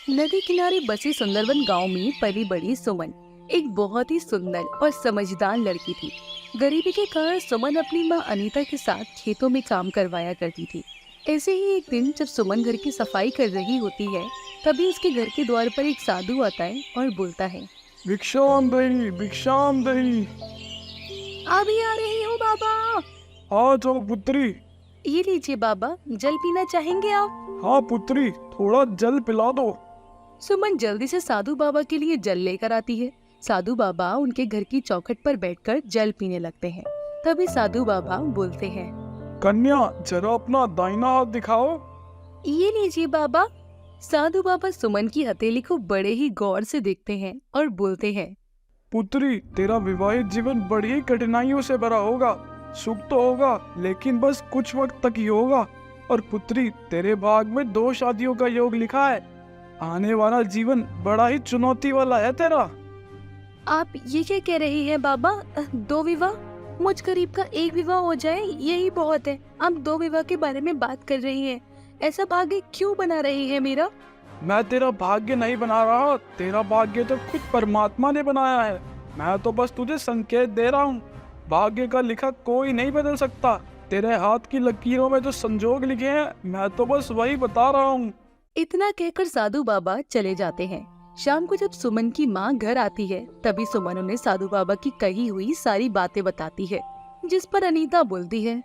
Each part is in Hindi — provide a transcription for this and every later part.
नदी किनारे बसे सुंदरवन गांव में पली बड़ी सुमन एक बहुत ही सुंदर और समझदार लड़की थी। गरीबी के कारण सुमन अपनी मां अनीता के साथ खेतों में काम करवाया करती थी। ऐसे ही एक दिन जब सुमन घर की सफाई कर रही होती है, तभी उसके घर के द्वार पर एक साधु आता है और बोलता है, भिक्षाम दही भिक्षाम दही। अभी आ रही हूँ बाबा। हाँ जाओ पुत्री। ये लीजिए बाबा, जल पीना चाहेंगे आप? हाँ पुत्री, थोड़ा जल पिला दो। सुमन जल्दी से साधु बाबा के लिए जल लेकर आती है। साधु बाबा उनके घर की चौखट पर बैठकर जल पीने लगते हैं। तभी साधु बाबा बोलते हैं, कन्या जरा अपना दाहिना हाथ दिखाओ। ये लीजिए बाबा। साधु बाबा सुमन की हथेली को बड़े ही गौर से देखते हैं और बोलते हैं, पुत्री तेरा विवाहित जीवन बड़ी ही कठिनाइयों से भरा होगा। सुख तो होगा लेकिन बस कुछ वक्त तक ही होगा। और पुत्री तेरे भाग में 2 शादियों का योग लिखा है। आने वाला जीवन बड़ा ही चुनौती वाला है तेरा। आप ये क्या कह रही हैं बाबा? 2 विवाह? मुझ गरीब का एक विवाह हो जाए यही बहुत है। आप 2 विवाह के बारे में बात कर रही हैं। ऐसा भाग्य क्यों बना रही है मेरा? मैं तेरा भाग्य नहीं बना रहा, तेरा भाग्य तो खुद परमात्मा ने बनाया है। मैं तो बस तुझे संकेत दे रहा हूँ। भाग्य का लिखा कोई नहीं बदल सकता। तेरे हाथ की लकीरों में जो संजोग लिखे हैं, मैं तो बस वही बता रहा हूँ। इतना कहकर साधु बाबा चले जाते हैं। शाम को जब सुमन की माँ घर आती है, तभी सुमन उन्हें साधु बाबा की कही हुई सारी बातें बताती है, जिस पर अनीता बोलती है,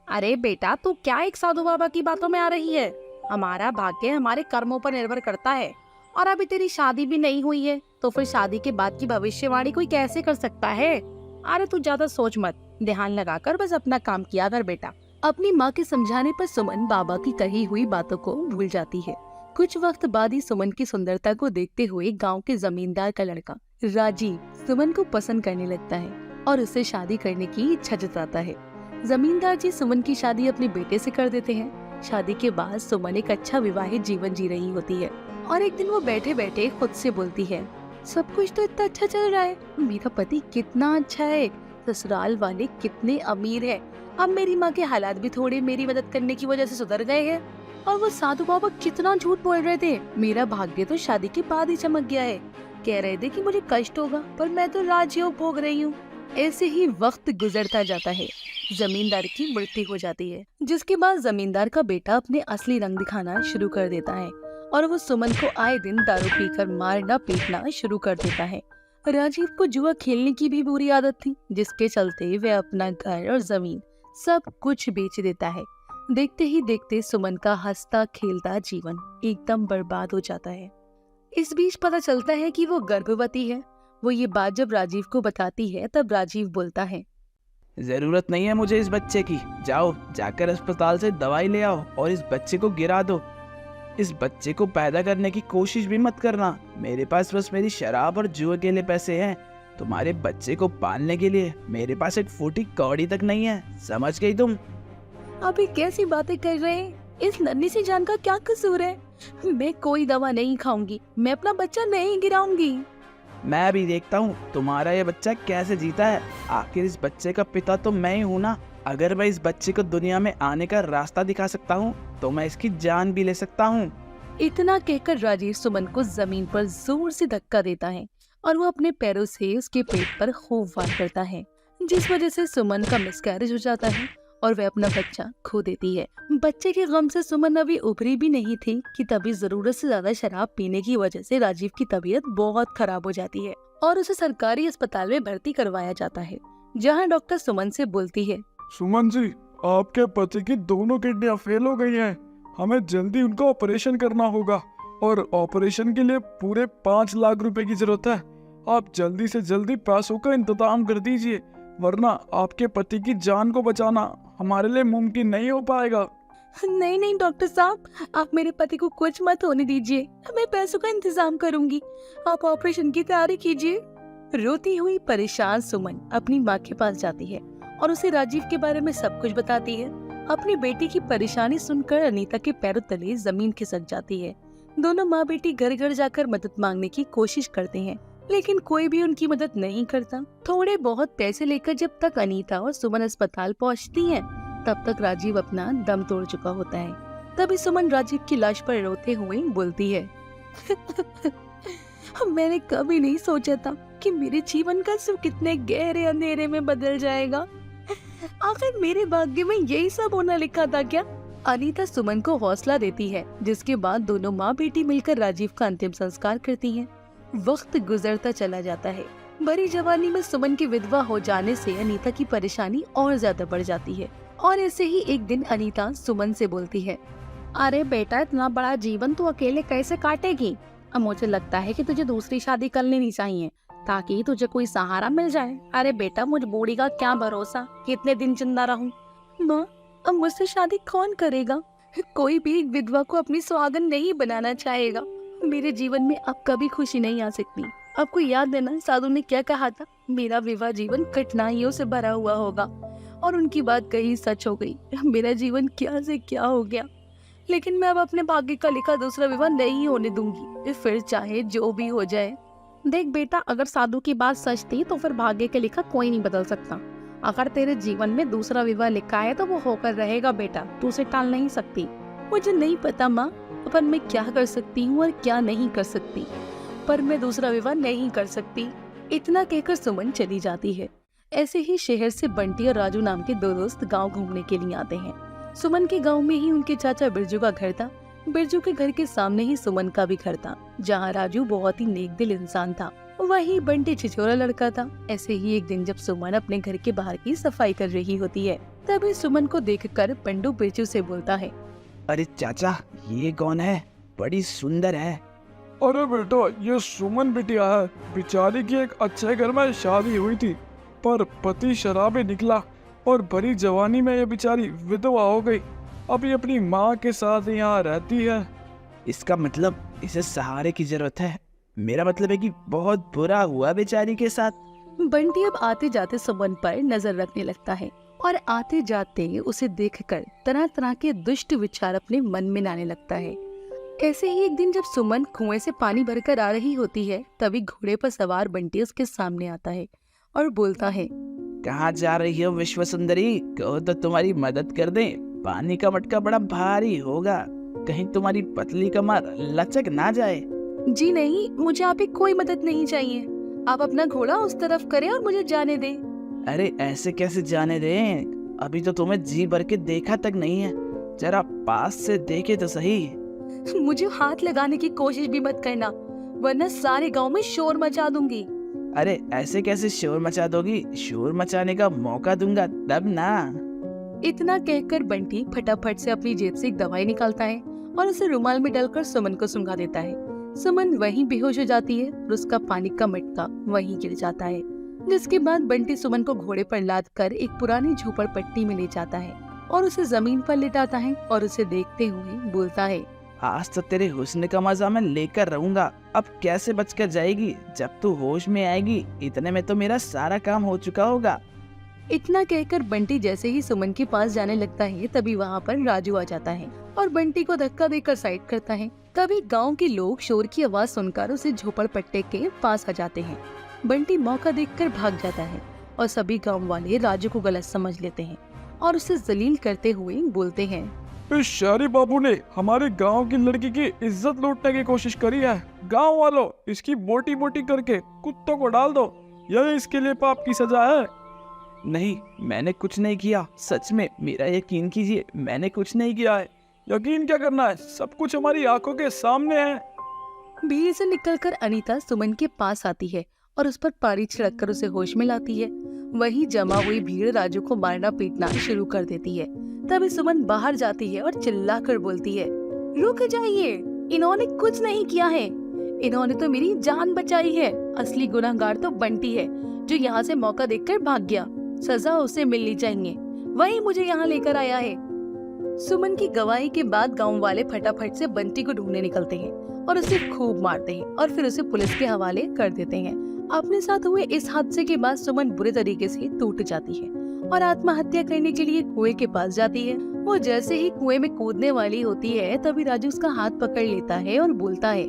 अरे बेटा तू क्या एक साधु बाबा की बातों में आ रही है? हमारा भाग्य हमारे कर्मों पर निर्भर करता है। और अभी तेरी शादी भी नहीं हुई है, तो फिर शादी के बाद की भविष्यवाणी कोई कैसे कर सकता है? अरे तू ज्यादा सोच मत, ध्यान लगाकर बस अपना काम किया कर बेटा। अपनी माँ के समझाने पर सुमन बाबा की कही हुई बातों को भूल जाती है। कुछ वक्त बाद ही सुमन की सुंदरता को देखते हुए गांव के जमींदार का लड़का राजीव सुमन को पसंद करने लगता है और उससे शादी करने की इच्छा जताता है। जमींदार जी सुमन की शादी अपने बेटे से कर देते हैं। शादी के बाद सुमन एक अच्छा विवाहित जीवन जी रही होती है और एक दिन वो बैठे बैठे खुद से बोलती है, सब कुछ तो इतना अच्छा चल रहा है, मेरा पति कितना अच्छा है, ससुराल वाले कितने अमीर है। अब मेरी माँ के हालात भी थोड़े मेरी मदद करने की वजह से सुधर गए हैं। और वो साधु बाबा कितना झूठ बोल रहे थे, मेरा भाग्य तो शादी के बाद ही चमक गया है। कह रहे थे कि मुझे कष्ट होगा, पर मैं तो राजयोग भोग रही हूँ। ऐसे ही वक्त गुजरता जाता है। जमींदार की मृत्यु हो जाती है, जिसके बाद जमींदार का बेटा अपने असली रंग दिखाना शुरू कर देता है और वो सुमन को आए दिन दारू पीकर मारना पीटना शुरू कर देता है। राजीव को जुआ खेलने की भी बुरी आदत थी, जिसके चलते वह अपना घर और जमीन सब कुछ बेच देता है। देखते ही देखते सुमन का हंसता खेलता जीवन एकदम बर्बाद हो जाता है। इस बीच पता चलता है कि वो गर्भवती है। वो ये बात जब राजीव को बताती है, तब राजीव बोलता है, जरूरत नहीं है मुझे इस बच्चे की। जाओ जाकर अस्पताल से दवाई ले आओ और इस बच्चे को गिरा दो। इस बच्चे को पैदा करने की कोशिश भी मत करना। मेरे पास बस मेरी शराब और जुए के लिए पैसे हैं। तुम्हारे बच्चे को पालने के लिए मेरे पास एक फूटी कौड़ी तक नहीं है। समझ गई तुम? अभी कैसी बातें कर रहे हैं? इस नन्ही सी जान का क्या कसूर है? मैं कोई दवा नहीं खाऊंगी, मैं अपना बच्चा नहीं गिराऊंगी। मैं भी देखता हूँ तुम्हारा ये बच्चा कैसे जीता है। आखिर इस बच्चे का पिता तो मैं ही हूँ ना। अगर मैं इस बच्चे को दुनिया में आने का रास्ता दिखा सकता हूँ, तो मैं इसकी जान भी ले सकता हूँ। इतना कहकर राजीव सुमन को जमीन पर जोर से धक्का देता है और वो अपने पैरों से उसके पेट पर खूब वार करता है, जिस वजह से सुमन का मिसकैरेज हो जाता है और वह अपना बच्चा खो देती है। बच्चे के गम से सुमन अभी उभरी भी नहीं थी कि तभी जरूरत से ज्यादा शराब पीने की वजह से राजीव की तबीयत बहुत खराब हो जाती है और उसे सरकारी अस्पताल में भर्ती करवाया जाता है, जहां डॉक्टर सुमन से बोलती है, सुमन जी, आपके पति की दोनों किडनियां फेल हो गई हैं। हमें जल्दी उनका ऑपरेशन करना होगा और ऑपरेशन के लिए पूरे 5 लाख रुपए की जरूरत है। आप जल्दी से जल्दी पैसों का इंतजाम कर दीजिए, वरना आपके पति की जान को बचाना हमारे लिए मुमकिन नहीं हो पाएगा। नहीं नहीं डॉक्टर साहब, आप मेरे पति को कुछ मत होने दीजिए, मैं पैसों का इंतजाम करूंगी, आप ऑपरेशन की तैयारी कीजिए। रोती हुई परेशान सुमन अपनी माँ के पास जाती है और उसे राजीव के बारे में सब कुछ बताती है। अपनी बेटी की परेशानी सुनकर अनीता के पैरों तले जमीन खिसक जाती है। दोनों माँ बेटी घर घर जाकर मदद मांगने की कोशिश करते हैं, लेकिन कोई भी उनकी मदद नहीं करता। थोड़े बहुत पैसे लेकर जब तक अनीता और सुमन अस्पताल पहुंचती हैं, तब तक राजीव अपना दम तोड़ चुका होता है। तभी सुमन राजीव की लाश पर रोते हुए बोलती है, मैंने कभी नहीं सोचा था कि मेरे जीवन का सुख कितने गहरे अंधेरे में बदल जाएगा। आखिर मेरे भाग्य में यही सब होना लिखा था क्या? अनीता सुमन को हौसला देती है, जिसके बाद दोनों माँ बेटी मिलकर राजीव का अंतिम संस्कार करती हैं। वक्त गुजरता चला जाता है। बड़ी जवानी में सुमन की विधवा हो जाने से अनीता की परेशानी और ज्यादा बढ़ जाती है। और ऐसे ही एक दिन अनीता सुमन से बोलती है, अरे बेटा, इतना बड़ा जीवन तू अकेले कैसे काटेगी? अब मुझे लगता है कि तुझे दूसरी शादी कर लेनी चाहिए ताकि तुझे कोई सहारा मिल जाए। अरे बेटा, मुझ बूढ़ी का क्या भरोसा, कितने दिन जिंदा रहूं? माँ, अब मुझसे शादी कौन करेगा? कोई भी एक विधवा को अपनी सुहागन नहीं बनाना चाहेगा। मेरे जीवन में अब कभी खुशी नहीं आ सकती। आपको याद है ना, साधु ने क्या कहा था? मेरा विवाह जीवन कठिनाइयों से भरा हुआ होगा। और उनकी बात कही सच हो गई। मेरा जीवन क्या से क्या हो गया। लेकिन मैं अब अपने भाग्य का लिखा दूसरा विवाह नहीं होने दूंगी, फिर चाहे जो भी हो जाए। देख बेटा, अगर साधु की बात सच थी तो फिर भाग्य के लिखा कोई नहीं बदल सकता। अगर तेरे जीवन में दूसरा विवाह लिखा है तो वो होकर रहेगा बेटा, तू उसे टाल नहीं सकती। मुझे नहीं पता माँ, पर मैं क्या कर सकती हूँ और क्या नहीं कर सकती, पर मैं दूसरा विवाह नहीं कर सकती। इतना कहकर सुमन चली जाती है। ऐसे ही शहर से बंटी और राजू नाम के दो दोस्त गांव घूमने के लिए आते हैं। सुमन के गांव में ही उनके चाचा बिरजू का घर था। बिरजू के घर के सामने ही सुमन का भी घर था, जहाँ राजू बहुत ही नेक दिल इंसान था, वही बंटी छिछोरा लड़का था। ऐसे ही एक दिन जब सुमन अपने घर के बाहर की सफाई कर रही होती है, तभी सुमन को देखकर पंडू बिरजू से बोलता है, अरे चाचा, ये कौन है? बड़ी सुंदर है। अरे बेटा, ये सुमन बिटिया है। बेचारी की एक अच्छे घर में शादी हुई थी, पर पति शराबी निकला और भरी जवानी में ये बेचारी विधवा हो गई। अभी अपनी माँ के साथ यहाँ रहती है। इसका मतलब इसे सहारे की जरूरत है। मेरा मतलब है कि बहुत बुरा हुआ बेचारी के साथ। बंटी अब आते जाते सुमन पर नजर रखने लगता है और आते जाते उसे देखकर तरह तरह के दुष्ट विचार अपने मन में आने लगता है। ऐसे ही एक दिन जब सुमन कुएं से पानी भरकर आ रही होती है, तभी घोड़े पर सवार बंटी उसके सामने आता है और बोलता है, कहाँ जा रही हो विश्व सुंदरी? कहो तो तुम्हारी मदद कर दें। पानी का मटका बड़ा भारी होगा, कहीं तुम्हारी पतली कमर लचक ना जाए। जी नहीं, मुझे आपकी कोई मदद नहीं चाहिए। आप अपना घोड़ा उस तरफ करें और मुझे जाने दें। अरे ऐसे कैसे जाने दें? अभी तो तुम्हें जी भर के देखा तक नहीं है, जरा पास से देखे तो सही। मुझे हाथ लगाने की कोशिश भी मत करना, वरना सारे गांव में शोर मचा दूंगी। अरे ऐसे कैसे शोर मचा दोगी? शोर मचाने का मौका दूंगा तब ना। इतना कहकर बंटी फटाफट से अपनी जेब से एक दवाई निकालता है और उसे रुमाल में डालकर सुमन को सुंघा देता है। सुमन वहीं बेहोश हो जाती है और उसका पानी का मटका वहीं गिर जाता है। जिसके बाद बंटी सुमन को घोड़े पर लाद कर एक पुरानी झोपड़पट्टी में ले जाता है और उसे जमीन पर लिटाता है और उसे देखते हुए बोलता है, आज तो तेरे हुस्न का मजा मैं लेकर रहूंगा। अब कैसे बचकर जाएगी? जब तू होश में आएगी इतने में तो मेरा सारा काम हो चुका होगा। इतना कहकर बंटी जैसे ही सुमन के पास जाने लगता है, तभी वहाँ पर राजू आ जाता है और बंटी को धक्का देकर साइड करता है। तभी गांव के लोग शोर की आवाज सुनकर उसे झोपड़पट्टी के पास आ जाते हैं। बंटी मौका देखकर भाग जाता है और सभी गांव वाले राजू को गलत समझ लेते हैं और उसे जलील करते हुए बोलते हैं, इस शहरी बाबू ने हमारे गांव की लड़की की इज्जत लूटने की कोशिश करी है। गांव वालों, इसकी बोटी बोटी करके कुत्तों को डाल दो, यही इसके लिए पाप की सजा है। नहीं, मैंने कुछ नहीं किया। सच में मेरा यकीन कीजिए, मैंने कुछ नहीं किया है। यकीन क्या करना है, सब कुछ हमारी आंखों के सामने है। भीड़ से निकलकर अनीता सुमन के पास आती है और उस पर पानी छिड़ककर उसे होश में लाती है। वही जमा हुई भीड़ राजू को मारना पीटना शुरू कर देती है। तभी सुमन बाहर जाती है और चिल्लाकर बोलती है, रुक जाइए, इन्होंने कुछ नहीं किया है। इन्होंने तो मेरी जान बचाई है। असली गुनहगार तो बंटी है, जो यहाँ से मौका देखकर भाग गया। सजा उसे मिलनी चाहिए, वही मुझे यहाँ लेकर आया है। सुमन की गवाही के बाद गांव वाले फटाफट से बंटी को ढूंढने निकलते हैं और उसे खूब मारते हैं और फिर उसे पुलिस के हवाले कर देते हैं। अपने साथ हुए इस हादसे के बाद सुमन बुरे तरीके से टूट जाती है और आत्महत्या करने के लिए कुएं के पास जाती है। वो जैसे ही कुएं में कूदने वाली होती है, तभी राजू उसका हाथ पकड़ लेता है और बोलता है,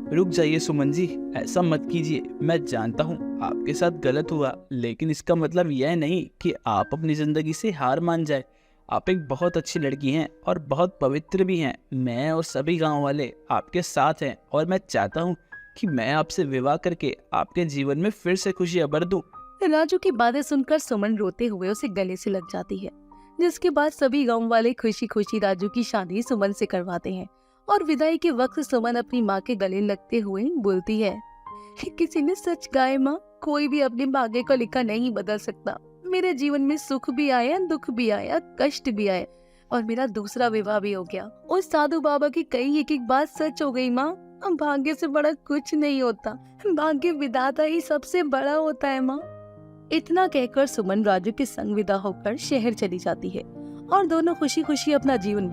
रुक जाइए सुमन जी, ऐसा मत कीजिए। मैं जानता हूँ आपके साथ गलत हुआ, लेकिन इसका मतलब यह नहीं कि आप अपनी जिंदगी से हार मान जाए। आप एक बहुत अच्छी लड़की हैं और बहुत पवित्र भी हैं। मैं और सभी गांव वाले आपके साथ हैं और मैं चाहता हूँ कि मैं आपसे विवाह करके आपके जीवन में फिर से खुशियाँ भर दूँ। राजू की बातें सुनकर सुमन रोते हुए उसे गले से लग जाती है, जिसके बाद सभी गांव वाले खुशी खुशी राजू की शादी सुमन से करवाते हैं। और विदाई के वक्त सुमन अपनी माँ के गले लगते हुए बोलती है, किसी ने सच कहा है माँ, कोई भी अपने भाग्य को लिखा नहीं बदल सकता। मेरे जीवन में सुख भी आया, दुख भी आया, कष्ट भी आया और मेरा दूसरा विवाह भी हो गया। उस साधु बाबा की कई एक बात सच हो गई माँ। भाग्य से बड़ा कुछ नहीं होता, भाग्य विधाता ही सबसे बड़ा होता है माँ। इतना कहकर सुमन राजू के संग विदा होकर शहर चली जाती है और दोनों खुशी खुशी अपना जीवन